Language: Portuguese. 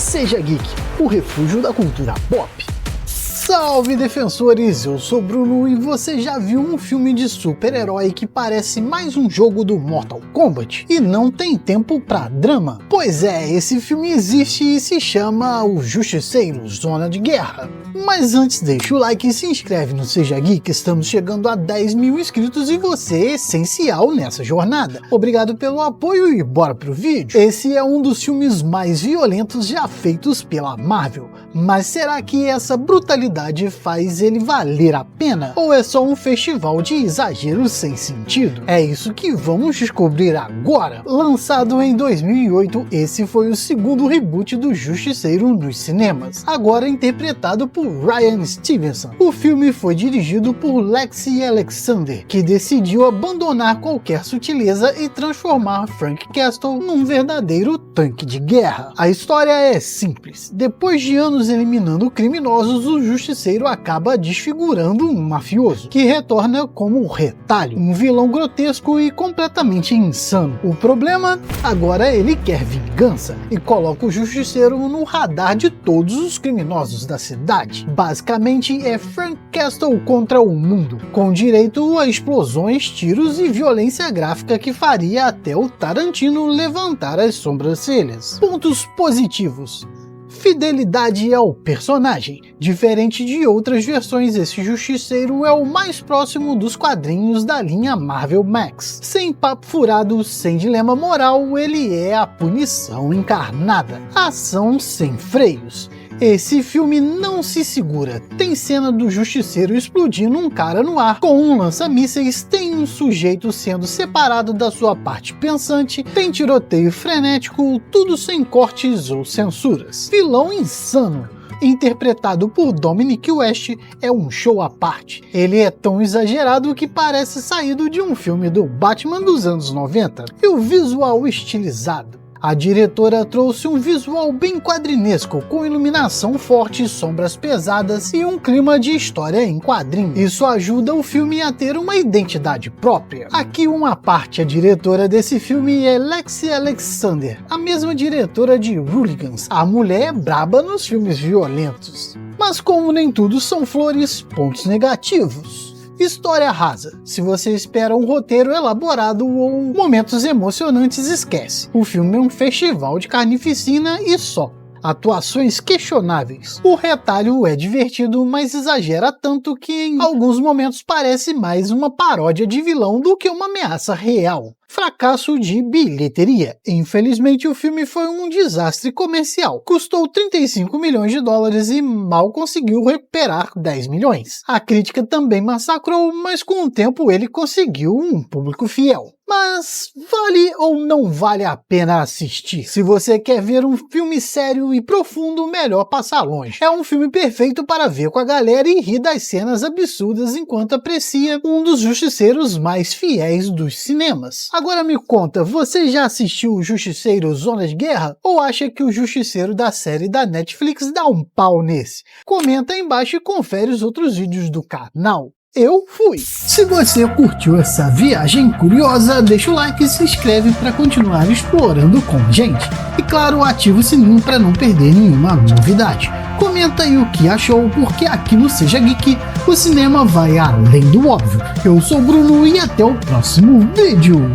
Seja Geek, o refúgio da cultura pop. Salve defensores, eu sou Bruno e você já viu um filme de super-herói que parece mais um jogo do Mortal Kombat e não tem tempo pra drama? Pois é, esse filme existe e se chama O Justiceiro, Zona de Guerra. Mas antes deixa o like e se inscreve no Seja Geek, estamos chegando a 10 mil inscritos e você é essencial nessa jornada. Obrigado pelo apoio e bora pro vídeo. Esse é um dos filmes mais violentos já feitos pela Marvel, mas será que essa brutalidade faz ele valer a pena? Ou é só um festival de exageros sem sentido? É isso que vamos descobrir agora. Lançado em 2008, esse foi o segundo reboot do Justiceiro nos cinemas, agora interpretado por Ryan Stevenson. O filme foi dirigido por Lexi Alexander, que decidiu abandonar qualquer sutileza e transformar Frank Castle num verdadeiro tanque de guerra. A história é simples. Depois de anos eliminando criminosos, o Justiceiro acaba desfigurando um mafioso, que retorna como Retalho, um vilão grotesco e completamente insano. O problema? Agora ele quer vingança e coloca o Justiceiro no radar de todos os criminosos da cidade. Basicamente é Frank Castle contra o mundo, com direito a explosões, tiros e violência gráfica que faria até o Tarantino levantar as sobrancelhas. Pontos positivos: fidelidade ao personagem. Diferente de outras versões, esse Justiceiro é o mais próximo dos quadrinhos da linha Marvel Max. Sem papo furado, sem dilema moral, ele é a punição encarnada. Ação sem freios. Esse filme não se segura. Tem cena do Justiceiro explodindo um cara no ar com um lança-mísseis, tem um sujeito sendo separado da sua parte pensante, tem tiroteio frenético, tudo sem cortes ou censuras. Vilão insano, interpretado por Dominic West, é um show à parte. Ele é tão exagerado que parece saído de um filme do Batman dos anos 90. E o visual estilizado. A diretora trouxe um visual bem quadrinesco, com iluminação forte, sombras pesadas e um clima de história em quadrinho. Isso ajuda o filme a ter uma identidade própria. Aqui uma parte: a diretora desse filme é Lexi Alexander, a mesma diretora de Hooligans. A mulher é braba nos filmes violentos. Mas como nem tudo são flores, pontos negativos. História rasa. Se você espera um roteiro elaborado ou momentos emocionantes, esquece. O filme é um festival de carnificina e só. Atuações questionáveis. O Retalho é divertido, mas exagera tanto que em alguns momentos parece mais uma paródia de vilão do que uma ameaça real. Fracasso de bilheteria. Infelizmente o filme foi um desastre comercial. Custou 35 milhões de dólares e mal conseguiu recuperar 10 milhões. A crítica também massacrou, mas com o tempo ele conseguiu um público fiel. Mas vale ou não vale a pena assistir? Se você quer ver um filme sério e profundo, melhor passar longe. É um filme perfeito para ver com a galera e rir das cenas absurdas enquanto aprecia um dos justiceiros mais fiéis dos cinemas. Agora me conta, você já assistiu o Justiceiro Zona de Guerra? Ou acha que o Justiceiro da série da Netflix dá um pau nesse? Comenta aí embaixo e confere os outros vídeos do canal. Eu fui! Se você curtiu essa viagem curiosa, deixa o like e se inscreve para continuar explorando com a gente. E claro, ativa o sininho para não perder nenhuma novidade. Comenta aí o que achou, porque aqui no Seja Geek, o cinema vai além do óbvio. Eu sou o Bruno e até o próximo vídeo!